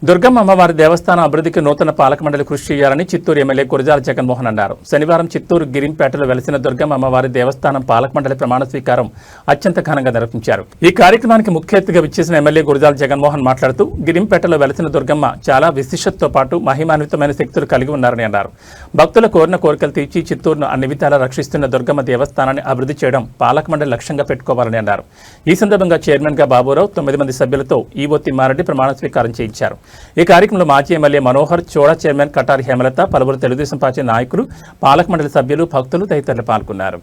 దుర్గమ్మ అమ్మవారి దేవస్థానం అభివృద్ధికి నూతన పాలక మండలి కృషి చేయాలని చిత్తూరు ఎమ్మెల్యే గురజాల జగన్మోహన్ అన్నారు. శనివారం చిత్తూరు గిరింపేటలో వెలిసిన దుర్గమ్మ అమ్మవారి దేవస్థానం పాలక మండలి ప్రమాణ స్వీకారం అత్యంత ఘనంగా నిర్వహించారు. ఈ కార్యక్రమానికి ముఖ్య అతిథిగా విచ్చేసిన ఎమ్మెల్యే గురజాల జగన్మోహన్ మాట్లాడుతూ గిరింపేటలో వెలిసిన దుర్గమ్మ చాలా విశిష్టతతో పాటు మహిమాన్వితమైన శక్తులు కలిగి ఉన్నారని అన్నారు. భక్తుల కోరిన కోరికలు తీర్చి చిత్తూరును అన్ని విధాలా రక్షిస్తున్న దుర్గమ్మ దేవస్థానాన్ని అభివృద్ధి చేయడం పాలక మండలి లక్ష్యంగా పెట్టుకోవాలని అన్నారు. ఈ సందర్భంగా చైర్మన్ గా బాబురావు 9 మంది సభ్యులతో ఈవో తిమ్మారెడ్డి ప్రమాణ స్వీకారం చేయించారు. ఈ కార్యక్రమంలో మాజీ ఎమ్మెల్యే మనోహర్, చోడా చైర్మన్ కటారి హేమలత, పలువురు తెలుగుదేశం పార్టీ నాయకులు, పాలక మండలి సభ్యులు, భక్తులు తదితరులు పాల్గొన్నారు.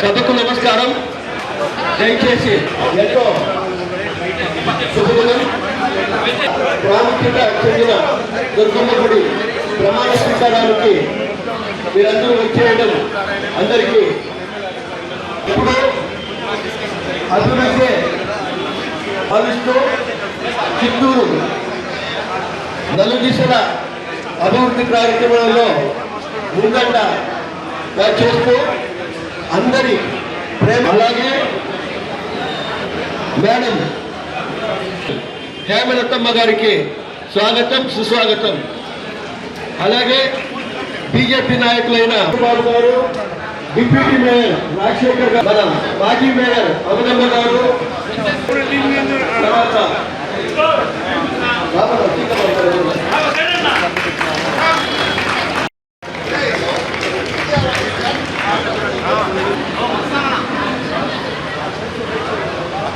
సభకు నమస్కారం. దయచేసి ఎంతో శుభదినం ప్రాముఖ్యత చెందిన దుర్గమ్మ గుడి ప్రమాణ స్వీకారానికి మీరందరూ వచ్చేయడం అందరికీ ఇప్పుడు అభివృద్ధి భావిస్తూ చిత్తూరు నలుదిశల అభివృద్ధి కార్యక్రమంలో ముందంగా చేస్తూ అందరి ప్రేమ, అలాగే మేడం హేమలతమ్మ గారికి స్వాగతం, సుస్వాగతం. అలాగే బీజేపీ నాయకులైన బాబు గారు, డిప్యూటీ మేయర్ రాజశేఖర్ గారు, మన మాజీ మేయర్ అమలమ్మ గారు, తర్వాత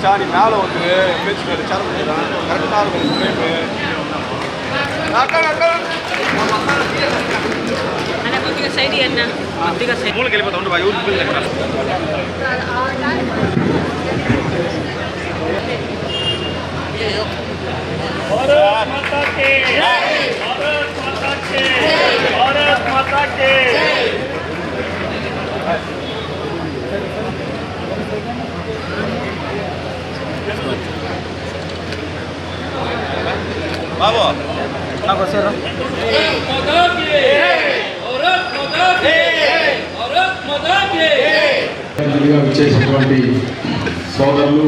చాని మేళ ఉంది పెంచుకోండి కరెక్ట్ 4 ఫ్రేమ్ కొద్దిగా సైడ్ అన్న కొద్దిగా సైడ్ మూలకి వెళ్ళిపోతా ఉండు బాయ్ ఊరికి వెళ్ళి भारत माता की जय, भारत माता की जय, भारत माता की जय. బాబు నాకు వస్తారా చేసినటువంటి సోదరులు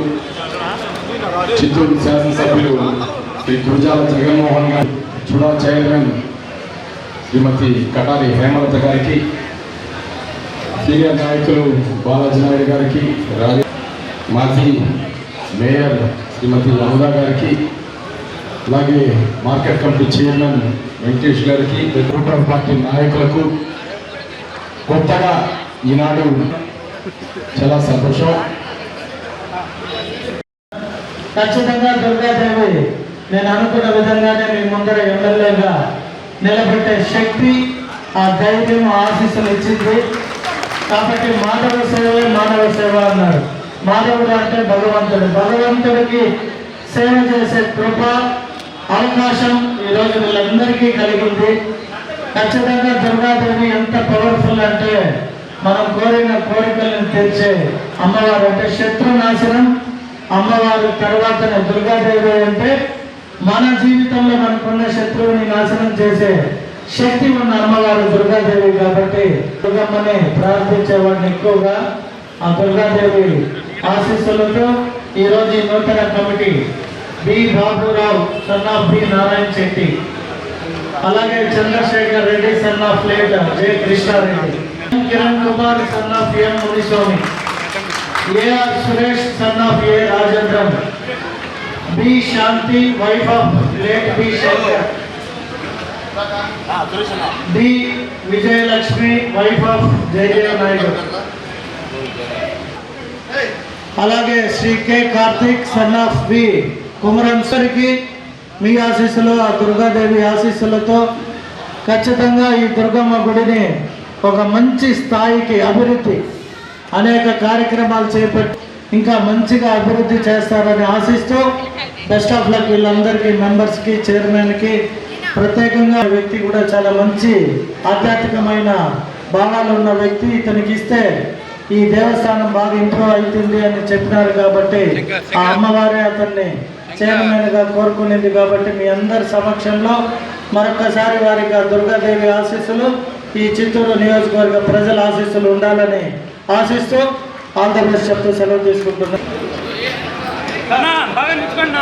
చిత్తూరు శాసనసభ్యులు శ్రీ గురజాల జగన్మోహన్ గారు, చుడా చైర్మన్ శ్రీమతి కటారి హేమలత గారికి, సీనియర్ నాయకులు బాలాజీ నాయుడు గారికి, మాజీ మేయర్ శ్రీమతి అముదా గారికి, అలాగే మార్కెట్ కమిటీ చైర్మన్ వెంకటేష్ గారికి, రూపల్ పార్టీ నాయకులకు కొత్తగా ఈనాడు చాలా సంతోషం. ఖచ్చితంగా దుర్గాదేవి నేను అనుకున్న విధంగానే మీ ముందర ఎమ్మెల్యేగా నిలబెట్టే శక్తి, ఆ ధైర్యం, ఆశీస్సులు ఇచ్చింది. కాబట్టి మాధవ సేవే మానవ సేవ అన్నారు. మాధవుడు అంటే భగవంతుడు. భగవంతుడికి సేవ చేసే కృప, అవకాశం ఈరోజు వీళ్ళందరికీ కలిగింది. ఖచ్చితంగా దుర్గాదేవి ఎంత పవర్ఫుల్ అంటే మనం కోరిన కోరికలను తీర్చే అమ్మవారు. అంటే శత్రునాశనం అమ్మవారు తర్వాతనే దుర్గాదేవి. అంటే మన జీవితంలో మనకున్న శత్రువుని నాశనం చేసే శక్తి ఉన్న అమ్మవారు దుర్గాదేవి. కాబట్టి దుర్గమ్మని ప్రార్థించేవాడిని ఎక్కువగా ఆ దుర్గాదేవి ఆశీస్సులతో ఈరోజు ఈ నూతన committee B Baburao son of B Narayana Shetty, అలాగే Chandrashekar Reddy son of late J Krishnareddy, Kiran Kumar son of M Muniswamy, AR Suresh son of A Rajendran, B Shanti wife of late B Shankar, D Vijayalakshmi wife of Jayadeva Naidu, అలాగే Shri K Karthik son of B కుమరన్సరికి మీ ఆశీస్సులు, ఆ దుర్గాదేవి ఆశీస్సులతో ఖచ్చితంగా ఈ దుర్గమ్మ గుడిని ఒక మంచి స్థాయికి అభివృద్ధి, అనేక కార్యక్రమాలు చేపట్టి ఇంకా మంచిగా అభివృద్ధి చేస్తారని ఆశిస్తూ బెస్ట్ ఆఫ్ లక్ వీళ్ళందరికీ, మెంబర్స్కి, చైర్మన్కి. ప్రత్యేకంగా వ్యక్తి కూడా చాలా మంచి ఆధ్యాత్మికమైన భావాలు ఉన్న వ్యక్తి. ఇతనికి ఇస్తే ఈ దేవస్థానం బాగా ఇంప్రూవ్ అవుతుంది అని చెప్పినారు. కాబట్టి ఆ అమ్మవారే అతన్ని చైర్మన్గా కోరుకునేది. కాబట్టి మీ అందరి సమక్షంలో మరొకసారి వారికి ఆ దుర్గాదేవి ఆశీస్సులు, ఈ చిత్తూరు నియోజకవర్గ ప్రజల ఆశీస్సులు ఉండాలని ఆశిస్తూ ఆల్ ద బెస్ట్ చెప్తూ సెలవు తీసుకుంటున్నాను. బాగా నిల్చుకోండి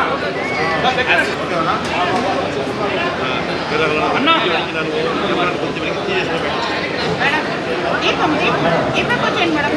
అన్నా దీపం దీపం దీపం వచ్చేయండి మేడం.